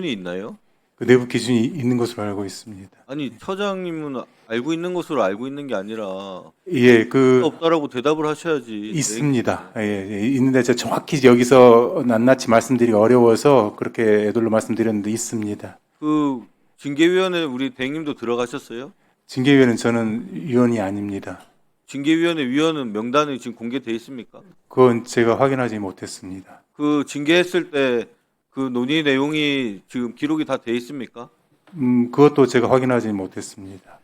기준이 있나요? 그 내부 기준이 있는 것으로 알고 있습니다. 아니, 처장님은 알고 있는 것으로 알고 있는 게 아니라 예, 없다라고 대답을 하셔야지. 있습니다. 예, 예, 있는데 제가 정확히 여기서 낱낱이 말씀드리기 어려워서 그렇게 애들로 말씀드렸는데 있습니다. 그 징계위원회 우리 대행님도 들어가셨어요? 징계위원은 저는 위원이 아닙니다. 징계위원회 위원은 명단이 지금 공개돼 있습니까? 그건 제가 확인하지 못했습니다. 그 징계했을 때 그 논의 내용이 지금 기록이 다 돼 있습니까? 그것도 제가 확인하지 못했습니다.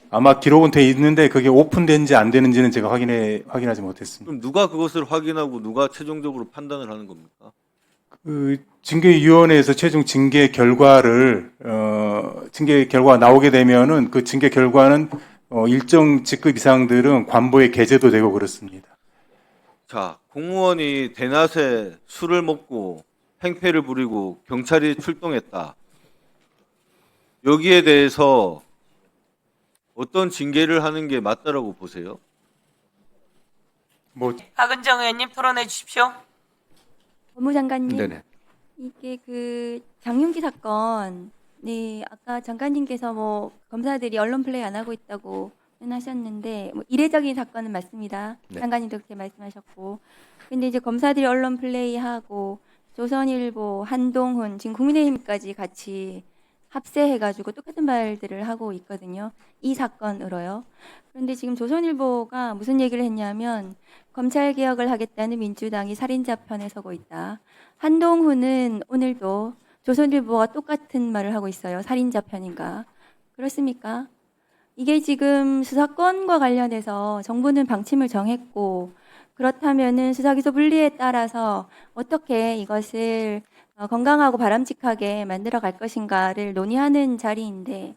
아마 기록은 돼 있는데 그게 오픈된지 안 되는지는 제가 확인하지 못했습니다. 그럼 누가 그것을 확인하고 누가 최종적으로 판단을 하는 겁니까? 그 징계위원회에서 최종 징계 결과를 징계 결과가 나오게 되면은 그 징계 결과는 일정 직급 이상들은 관보에 게재도 되고 그렇습니다. 자, 공무원이 대낮에 술을 먹고 행패를 부리고 경찰이 출동했다. 여기에 대해서 어떤 징계를 하는 게 맞다라고 보세요? 뭐 박은정 의원님 토론해 주십시오. 법무장관님, 네네. 이게 그 장윤기 사건, 네, 아까 장관님께서 뭐 검사들이 언론 플레이 안 하고 있다고 하셨는데 뭐 이례적인 사건은 맞습니다. 네. 장관님도 그렇게 말씀하셨고, 근데 이제 검사들이 언론 플레이하고 조선일보, 한동훈, 지금 국민의힘까지 같이 합세해가지고 똑같은 말들을 하고 있거든요. 이 사건으로요. 그런데 지금 조선일보가 무슨 얘기를 했냐면 검찰 개혁을 하겠다는 민주당이 살인자 편에 서고 있다. 한동훈은 오늘도 조선일보와 똑같은 말을 하고 있어요. 살인자 편인가? 그렇습니까? 이게 지금 수사권과 관련해서 정부는 방침을 정했고 그렇다면은 수사기소 분리에 따라서 어떻게 이것을 건강하고 바람직하게 만들어 갈 것인가를 논의하는 자리인데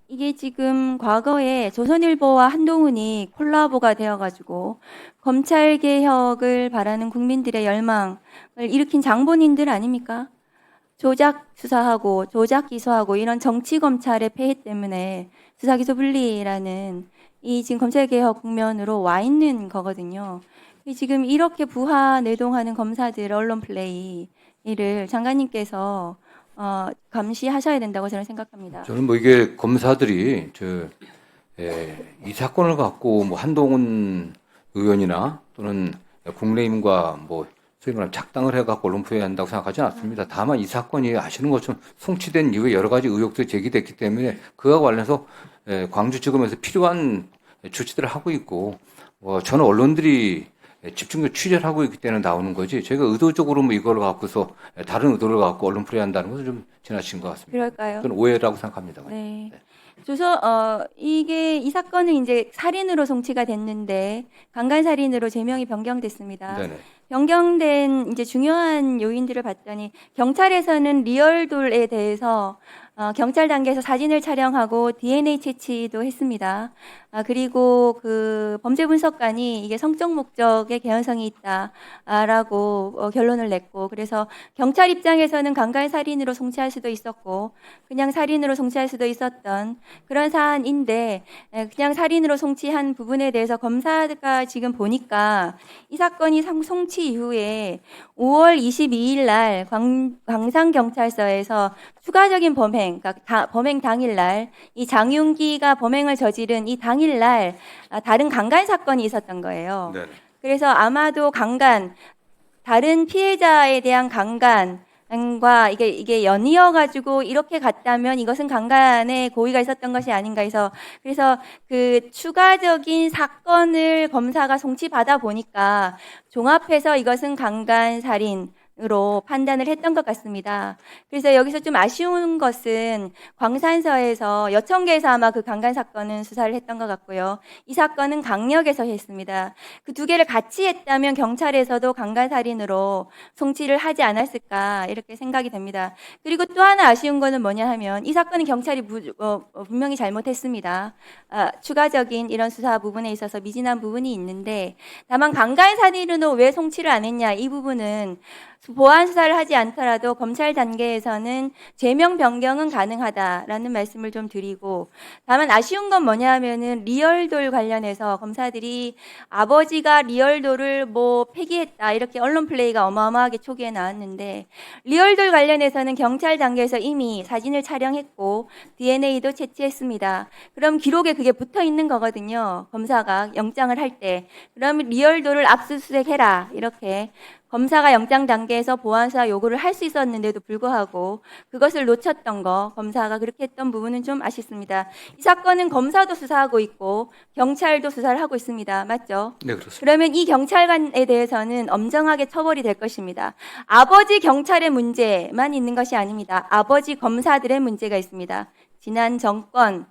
이게 지금 과거에 조선일보와 한동훈이 콜라보가 되어가지고 검찰 개혁을 바라는 국민들의 열망을 일으킨 장본인들 아닙니까? 조작 수사하고 조작 기소하고 이런 정치 검찰의 폐해 때문에 수사기소 분리라는 이 지금 검찰 개혁 국면으로 와 있는 거거든요. 지금 이렇게 부하 내동하는 검사들 언론 플레이를 장관님께서 감시하셔야 된다고 저는 생각합니다. 저는 뭐 이게 검사들이 이 사건을 갖고 뭐 한동훈 의원이나 또는 국민의힘과 뭐 소위 말하면 작당을 해갖고 언론 부여한다고 생각하지는 않습니다. 다만 이 사건이 아시는 것처럼 송치된 이후에 여러 가지 의혹도 제기됐기 때문에 그와 관련해서 광주지검에서 필요한 조치들을 하고 있고 저는 언론들이 집중적으로 취재를 하고 있기 때문에 나오는 거지 저희가 의도적으로 뭐 이걸 갖고서 다른 의도를 갖고 언론 플레이한다는 것은 좀 지나친 것 같습니다. 그럴까요? 저는 오해라고 생각합니다. 네. 이 사건은 이제 살인으로 송치가 됐는데 강간살인으로 제명이 변경됐습니다. 네네. 변경된 이제 중요한 요인들을 봤더니 경찰에서는 리얼돌에 대해서 경찰 단계에서 사진을 촬영하고 DNA 채취도 했습니다. 그리고 그 범죄 분석관이 이게 성적 목적의 개연성이 있다라고 결론을 냈고 그래서 경찰 입장에서는 강간 살인으로 송치할 수도 있었고 그냥 살인으로 송치할 수도 있었던 그런 사안인데 그냥 살인으로 송치한 부분에 대해서 검사가 지금 보니까 이 사건이 송치 이후에 5월 22일 날 광산경찰서에서 추가적인 범행, 그러니까 범행 당일날 이 장윤기가 범행을 저지른 이 당일날 다른 강간 사건이 있었던 거예요. 네네. 그래서 아마도 다른 피해자에 대한 강간과 이게 연이어 가지고 이렇게 갔다면 이것은 강간의 고의가 있었던 것이 아닌가 해서 그래서 그 추가적인 사건을 검사가 송치받아 보니까 종합해서 이것은 강간 살인으로 판단을 했던 것 같습니다. 그래서 여기서 좀 아쉬운 것은 광산서에서 여청계에서 아마 그 강간 사건은 수사를 했던 것 같고요. 이 사건은 강력에서 했습니다. 그 두 개를 같이 했다면 경찰에서도 강간 살인으로 송치를 하지 않았을까 이렇게 생각이 됩니다. 그리고 또 하나 아쉬운 거는 뭐냐 하면 이 사건은 경찰이 분명히 잘못했습니다. 추가적인 이런 수사 부분에 있어서 미진한 부분이 있는데 다만 강간 살인으로 왜 송치를 안 했냐 이 부분은 보안 수사를 하지 않더라도 검찰 단계에서는 죄명 변경은 가능하다라는 말씀을 좀 드리고, 다만 아쉬운 건 뭐냐 하면은 리얼돌 관련해서 검사들이 아버지가 리얼돌을 뭐 폐기했다 이렇게 언론 플레이가 어마어마하게 초기에 나왔는데, 리얼돌 관련해서는 경찰 단계에서 이미 사진을 촬영했고 DNA도 채취했습니다. 그럼 기록에 그게 붙어 있는 거거든요. 검사가 영장을 할 때. 그러면 리얼돌을 압수수색해라 이렇게 검사가 영장 단계에서 보안수사 요구를 할 수 있었는데도 불구하고 그것을 놓쳤던 거, 검사가 그렇게 했던 부분은 좀 아쉽습니다. 이 사건은 검사도 수사하고 있고 경찰도 수사를 하고 있습니다. 맞죠? 네, 그렇습니다. 그러면 이 경찰관에 대해서는 엄정하게 처벌이 될 것입니다. 아버지 경찰의 문제만 있는 것이 아닙니다. 아버지 검사들의 문제가 있습니다. 지난 정권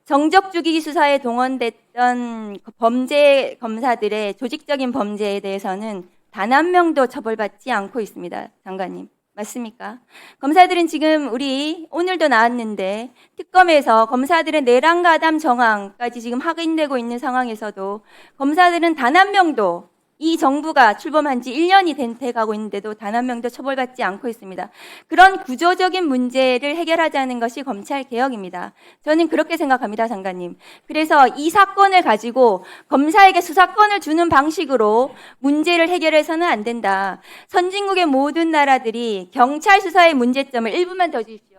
정적 죽이기 수사에 동원됐던 범죄 검사들의 조직적인 범죄에 대해서는 단 한 명도 처벌받지 않고 있습니다. 장관님. 맞습니까? 검사들은 지금 우리 오늘도 나왔는데 특검에서 검사들의 내란 가담 정황까지 지금 확인되고 있는 상황에서도 검사들은 단 한 명도 이 정부가 출범한 지 1년이 돼가고 있는데도 단 한 명도 처벌받지 않고 있습니다. 그런 구조적인 문제를 해결하자는 것이 검찰개혁입니다. 저는 그렇게 생각합니다, 장관님. 그래서 이 사건을 가지고 검사에게 수사권을 주는 방식으로 문제를 해결해서는 안 된다. 선진국의 모든 나라들이 경찰 수사의 문제점을 1분만 더 주십시오.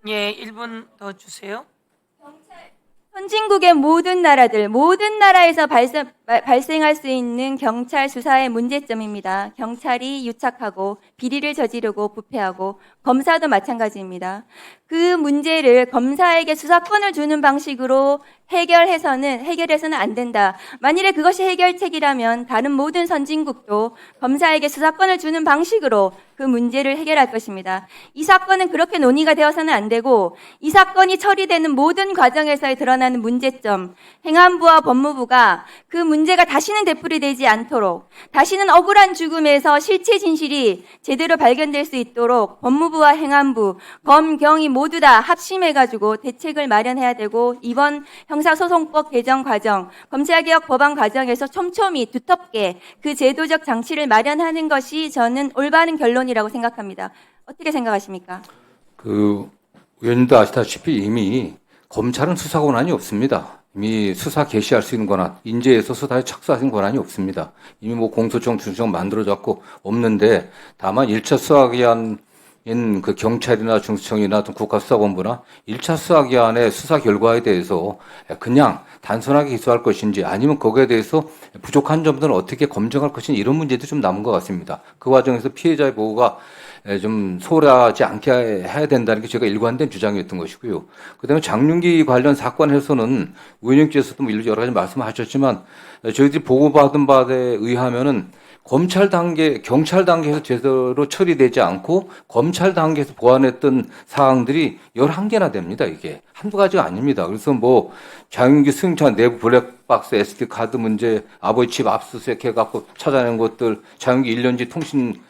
예, 1분 더 주세요. 선진국의 모든 나라들, 모든 나라에서 발생할 수 있는 경찰 수사의 문제점입니다. 경찰이 유착하고 비리를 저지르고 부패하고 검사도 마찬가지입니다. 그 문제를 검사에게 수사권을 주는 방식으로 해결해서는 안 된다. 만일에 그것이 해결책이라면 다른 모든 선진국도 검사에게 수사권을 주는 방식으로 그 문제를 해결할 것입니다. 이 사건은 그렇게 논의가 되어서는 안 되고 이 사건이 처리되는 모든 과정에서 드러나는 문제점, 행안부와 법무부가 그 문제가 다시는 되풀이되지 않도록, 다시는 억울한 죽음에서 실체 진실이 제대로 발견될 수 있도록 법무부와 행안부, 검, 경이 모두 다 합심해가지고 대책을 마련해야 되고, 이번 형사소송법 개정 과정, 검찰개혁 법안 과정에서 촘촘히 두텁게 그 제도적 장치를 마련하는 것이 저는 올바른 결론이라고 생각합니다. 어떻게 생각하십니까? 의원님도 아시다시피 이미 검찰은 수사 권한이 없습니다. 이미 수사 개시할 수 있는 권한, 인재에서 수사에 착수하는 권한이 없습니다. 이미 뭐 공소청, 중수청 만들어졌고 없는데, 다만 1차 수사기한인 그 경찰이나 중수청이나 어떤 국가수사본부나 1차 수사기한의 수사 결과에 대해서 그냥 단순하게 기소할 것인지 아니면 거기에 대해서 부족한 점들은 어떻게 검증할 것인지 이런 문제도 좀 남은 것 같습니다. 그 과정에서 피해자의 보호가 좀 소홀하지 않게 해야 된다는 게 제가 일관된 주장이었던 것이고요. 그다음에 장윤기 관련 사건에서는 의원님께서도 뭐 여러 가지 말씀하셨지만 저희들이 보고받은 바에 의하면은 검찰 단계, 경찰 단계에서 제대로 처리되지 않고 검찰 단계에서 보완했던 사항들이 11개나 됩니다, 이게. 한두 가지가 아닙니다. 그래서 뭐, 장윤기 승차 내부 블랙박스 SD 카드 문제, 아버지 집 압수수색 해갖고 찾아낸 것들, 장윤기 1년지 통신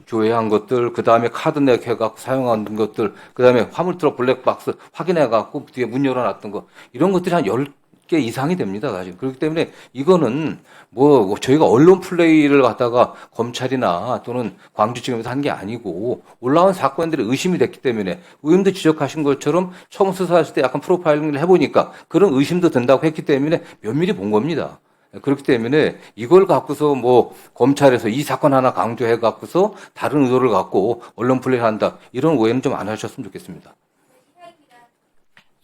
조회한 것들, 그 다음에 카드 넥 해갖고 사용한 것들, 그 다음에 화물트럭 블랙박스 확인해갖고 뒤에 문 열어놨던 거, 이런 것들이 한 10개 이상이 됩니다, 사실. 그렇기 때문에 이거는 뭐 저희가 언론 플레이를 갖다가 검찰이나 또는 광주지검에서 한 게 아니고 올라온 사건들이 의심이 됐기 때문에 의원도 지적하신 것처럼 처음 수사했을 때 약간 프로파일링을 해보니까 그런 의심도 든다고 했기 때문에 면밀히 본 겁니다. 그렇기 때문에 이걸 갖고서 뭐 검찰에서 이 사건 하나 강조해 갖고서 다른 의도를 갖고 언론 플레이를 한다, 이런 오해는 좀 안 하셨으면 좋겠습니다.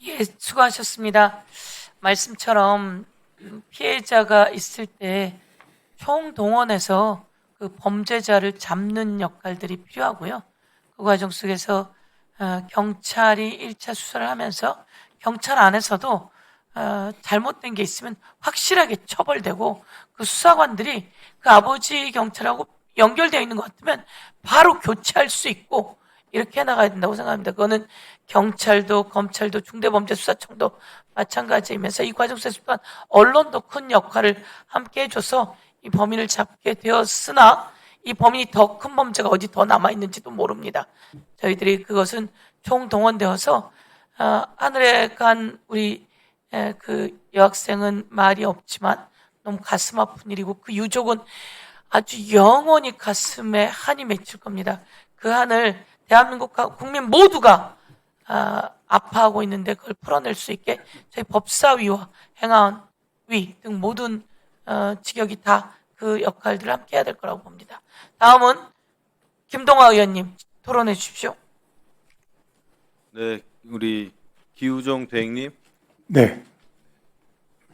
예, 수고하셨습니다. 말씀처럼 피해자가 있을 때 총동원해서 그 범죄자를 잡는 역할들이 필요하고요. 그 과정 속에서 경찰이 1차 수사를 하면서 경찰 안에서도 잘못된 게 있으면 확실하게 처벌되고, 그 수사관들이 그 아버지 경찰하고 연결되어 있는 것 같으면 바로 교체할 수 있고 이렇게 해나가야 된다고 생각합니다. 그거는 경찰도 검찰도 중대범죄수사청도 마찬가지이면서 이 과정 속에서 또한 언론도 큰 역할을 함께 해줘서 이 범인을 잡게 되었으나 이 범인이 더 큰 범죄가 어디 더 남아있는지도 모릅니다. 저희들이 그것은 총동원되어서 하늘에 간 우리 그 여학생은 말이 없지만 너무 가슴 아픈 일이고, 그 유족은 아주 영원히 가슴에 한이 맺힐 겁니다. 그 한을 대한민국 국민 모두가 아파하고 있는데 그걸 풀어낼 수 있게 저희 법사위와 행안위 등 모든 직역이 다 그 역할들을 함께 해야 될 거라고 봅니다. 다음은 김동아 의원님 토론해 주십시오. 네, 우리 기우종 대행님, 네,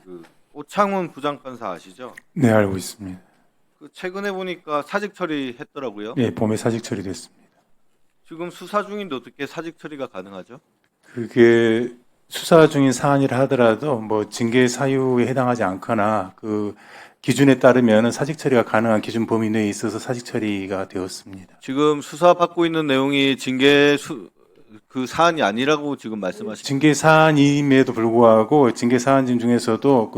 그 오창훈 부장판사 아시죠? 네 알고 있습니다. 그 최근에 보니까 사직 처리했더라고요. 예, 봄에 사직 처리됐습니다. 지금 수사 중인데 어떻게 사직 처리가 가능하죠? 그게 수사 중인 사안이라 하더라도 뭐 징계 사유에 해당하지 않거나 그 기준에 따르면 사직 처리가 가능한 기준 범위 내에 있어서 사직 처리가 되었습니다. 지금 수사받고 있는 내용이 그 사안이 아니라고 지금 말씀하시죠? 징계 사안임에도 불구하고 징계 사안 중에서도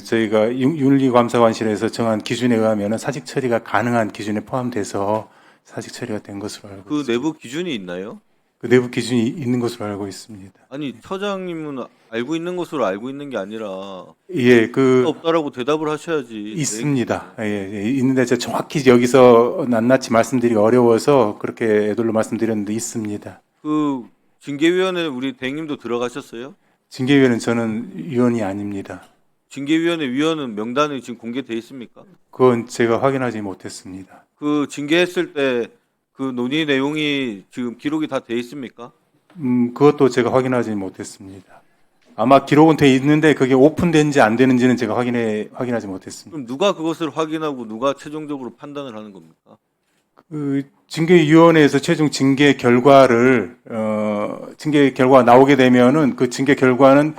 저희가 윤리감사관실에서 정한 기준에 의하면 사직 처리가 가능한 기준에 포함돼서 사직 처리가 된 것으로 알고 그 있습니다. 내부 기준이 있나요? 그 내부 기준이 있는 것으로 알고 있습니다. 아니 처장님은 알고 있는 것으로 알고 있는 게 아니라 예, 없다라고 대답을 하셔야지. 있습니다. 예, 있는데 제가 정확히 여기서 낱낱이 말씀드리기 어려워서 그렇게 애들로 말씀드렸는데 있습니다. 그 징계위원회 우리 대행님도 들어가셨어요? 징계위원은 저는 위원이 아닙니다. 징계위원회 위원은 명단이 지금 공개돼 있습니까? 그건 제가 확인하지 못했습니다. 그 징계했을 때 그 논의 내용이 지금 기록이 다 돼 있습니까? 그것도 제가 확인하지 못했습니다. 아마 기록은 돼 있는데 그게 오픈된지 안 되는지는 제가 확인하지 못했습니다. 그럼 누가 그것을 확인하고 누가 최종적으로 판단을 하는 겁니까? 그 징계위원회에서 최종 징계 결과를 징계 결과가 나오게 되면은 그 징계 결과는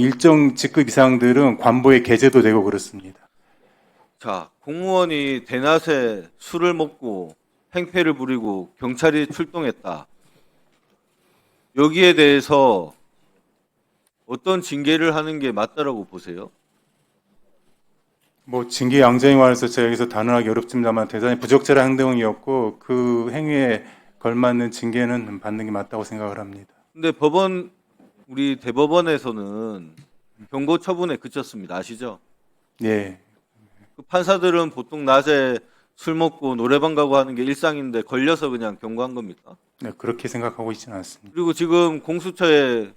일정 직급 이상들은 관보에 게재도 되고 그렇습니다. 자, 공무원이 대낮에 술을 먹고 행패를 부리고 경찰이 출동했다. 여기에 대해서 어떤 징계를 하는 게 맞다라고 보세요? 뭐 징계 양정에 관해서 제가 여기서 단언하기 어렵습니다만 대단히 부적절한 행동이었고 그 행위에 걸맞는 징계는 받는 게 맞다고 생각을 합니다. 근데 우리 대법원에서는 경고 처분에 그쳤습니다. 아시죠? 예, 그 판사들은 보통 낮에 술 먹고 노래방 가고 하는 게 일상인데 걸려서 그냥 경고한 겁니까? 네, 그렇게 생각하고 있지는 않습니다. 그리고 지금 공수처에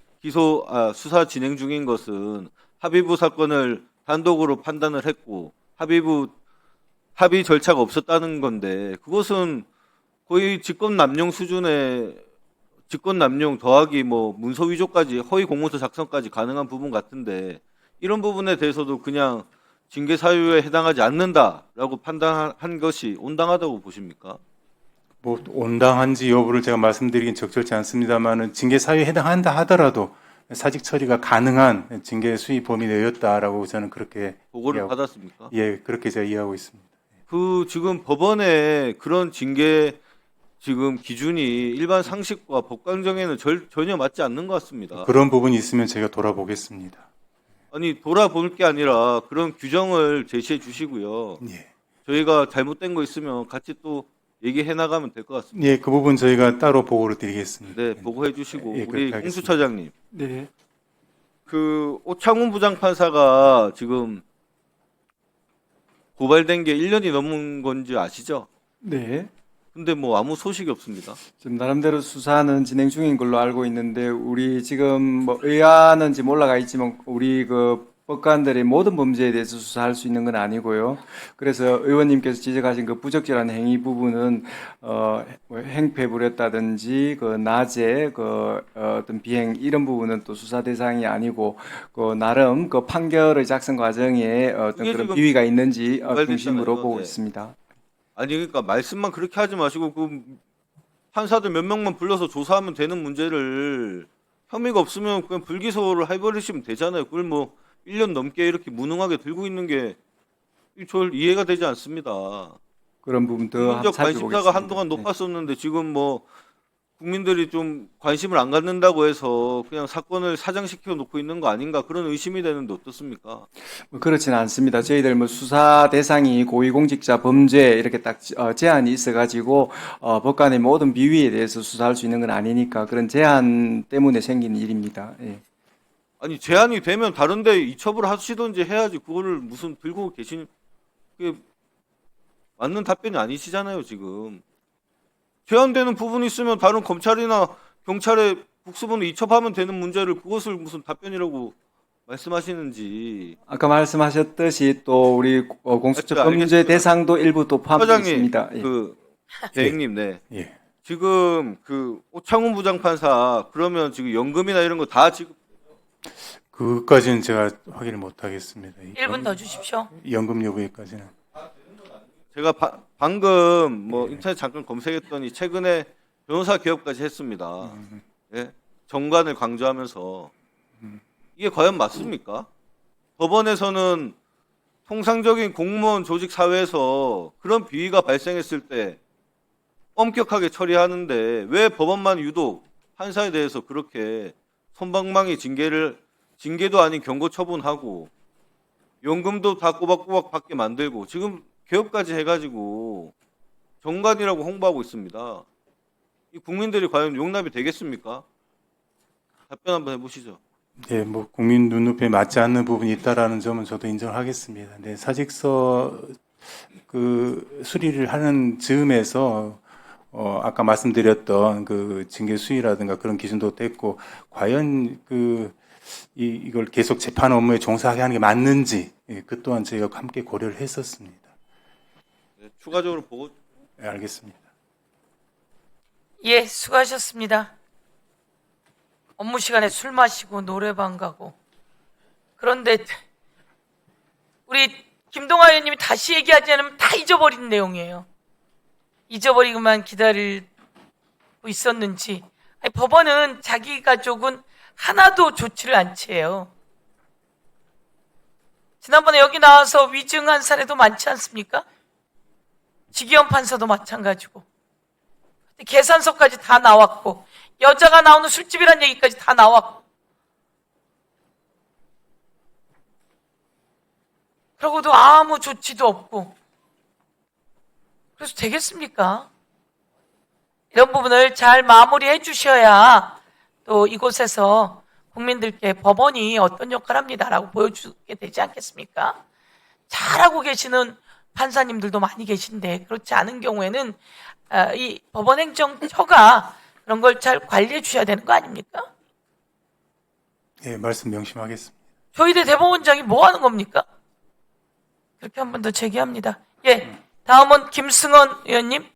수사 진행 중인 것은 합의부 사건을 단독으로 판단을 했고 합의 절차가 없었다는 건데 그것은 거의 직권남용 수준의 직권남용 더하기 뭐 문서 위조까지 허위 공문서 작성까지 가능한 부분 같은데 이런 부분에 대해서도 그냥 징계 사유에 해당하지 않는다라고 판단한 것이 온당하다고 보십니까? 뭐 온당한지 여부를 제가 말씀드리긴 적절치 않습니다만은 징계 사유에 해당한다 하더라도 사직 처리가 가능한 징계 수위 범위 내였다라고 저는 그렇게 보고를 이해하고- 받았습니까? 예, 그렇게 제가 이해하고 있습니다. 그 지금 법원에 그런 징계 지금 기준이 일반 상식과 법관정에는 전혀 맞지 않는 것 같습니다. 그런 부분이 있으면 제가 돌아보겠습니다. 아니 돌아볼 게 아니라 그런 규정을 제시해 주시고요. 예. 저희가 잘못된 거 있으면 같이 또 얘기해 나가면 될 것 같습니다. 예, 그 부분 저희가 따로 보고를 드리겠습니다. 네, 보고해 주시고 예, 우리 그렇게 하겠습니다. 공수처장님, 네. 그 오창훈 부장판사가 지금 고발된 게 1년이 넘은 건지 아시죠? 네. 근데 뭐 아무 소식이 없습니다. 지금 나름대로 수사는 진행 중인 걸로 알고 있는데 우리 지금 뭐 의아는지 몰라가 있지만 우리 그 법관들이 모든 범죄에 대해서 수사할 수 있는 건 아니고요. 그래서 의원님께서 지적하신 그 부적절한 행위 부분은 뭐 행패 부렸다든지 그 낮에 어떤 비행 이런 부분은 또 수사 대상이 아니고 그 나름 그 판결의 작성 과정에 어떤 그게 그런 지금 비위가 있는지 고발됐잖아요. 중심으로 보고 네. 있습니다. 아니 그러니까 말씀만 그렇게 하지 마시고 그 판사들 몇 명만 불러서 조사하면 되는 문제를 혐의가 없으면 그냥 불기소를 해버리시면 되잖아요. 그걸 뭐 1년 넘게 이렇게 무능하게 들고 있는 게 저 이해가 되지 않습니다. 그런 부분도 국민적 살펴보겠습니다. 관심사가 한동안 네. 높았었는데 지금 뭐 국민들이 좀 관심을 안 갖는다고 해서 그냥 사건을 사장시켜 놓고 있는 거 아닌가 그런 의심이 되는데 어떻습니까? 뭐 그렇지는 않습니다. 저희들 뭐 수사 대상이 고위공직자 범죄 이렇게 딱 제한이 있어가지고 법관의 모든 비위에 대해서 수사할 수 있는 건 아니니까 그런 제한 때문에 생긴 일입니다. 예. 아니 제한이 되면 다른데 이첩을 하시든지 해야지 그거를 무슨 들고 계신 그게 맞는 답변이 아니시잖아요, 지금. 제한되는 부분이 있으면 다른 검찰이나 경찰에 국수본을 이첩하면 되는 문제를 그것을 무슨 답변이라고 말씀하시는지. 아까 말씀하셨듯이 또 우리 공수처 알겠습니다. 범죄 대상도 일부 또 포함되어 사장님, 있습니다. 예. 그 대행님, 네. 예. 지금 그 오창훈 부장판사 그러면 지금 연금이나 이런 거 다 지금 그것까지는 제가 확인을 못 하겠습니다. 1분 더 주십시오. 연금 여부에까지는. 제가 방금 뭐 인터넷 잠깐 검색했더니 최근에 변호사 개업까지 했습니다. 예? 정관을 강조하면서 이게 과연 맞습니까? 법원에서는 통상적인 공무원 조직 사회에서 그런 비위가 발생했을 때 엄격하게 처리하는데 왜 법원만 유독 판사에 대해서 그렇게 솜방망이 징계도 아닌 경고 처분하고 연금도 다 꼬박꼬박 받게 만들고 지금 개업까지 해가지고 정관이라고 홍보하고 있습니다. 이 국민들이 과연 용납이 되겠습니까? 답변 한번 해보시죠. 예, 뭐 국민 눈높이에 맞지 않는 부분이 있다라는 점은 저도 인정하겠습니다. 네, 사직서 그 수리를 하는 즈음에서 아까 말씀드렸던 그 징계 수위라든가 그런 기준도 됐고 과연 이걸 계속 재판 업무에 종사하게 하는 게 맞는지 그 또한 저희가 함께 고려를 했었습니다. 네, 추가적으로 보고 네, 알겠습니다. 예, 수고하셨습니다. 업무 시간에 술 마시고 노래방 가고. 그런데 우리 김동아 의원님이 다시 얘기하지 않으면 다 잊어버린 내용이에요. 잊어버리고만 기다리고 있었는지. 아니, 법원은 자기 가족은 하나도 조치를 안 취해요. 지난번에 여기 나와서 위증한 사례도 많지 않습니까? 지기현 판사도 마찬가지고. 계산서까지 다 나왔고 여자가 나오는 술집이란 얘기까지 다 나왔고 그러고도 아무 조치도 없고 그래서 되겠습니까? 이런 부분을 잘 마무리해 주셔야 또 이곳에서 국민들께 법원이 어떤 역할을 합니다라고 보여주게 되지 않겠습니까? 잘하고 계시는 판사님들도 많이 계신데 그렇지 않은 경우에는 이 법원행정처가 그런 걸 잘 관리해 주셔야 되는 거 아닙니까? 예, 말씀 명심하겠습니다. 조희대 대법원장이 뭐 하는 겁니까? 그렇게 한 번 더 제기합니다. 예, 다음은 김승원 의원님.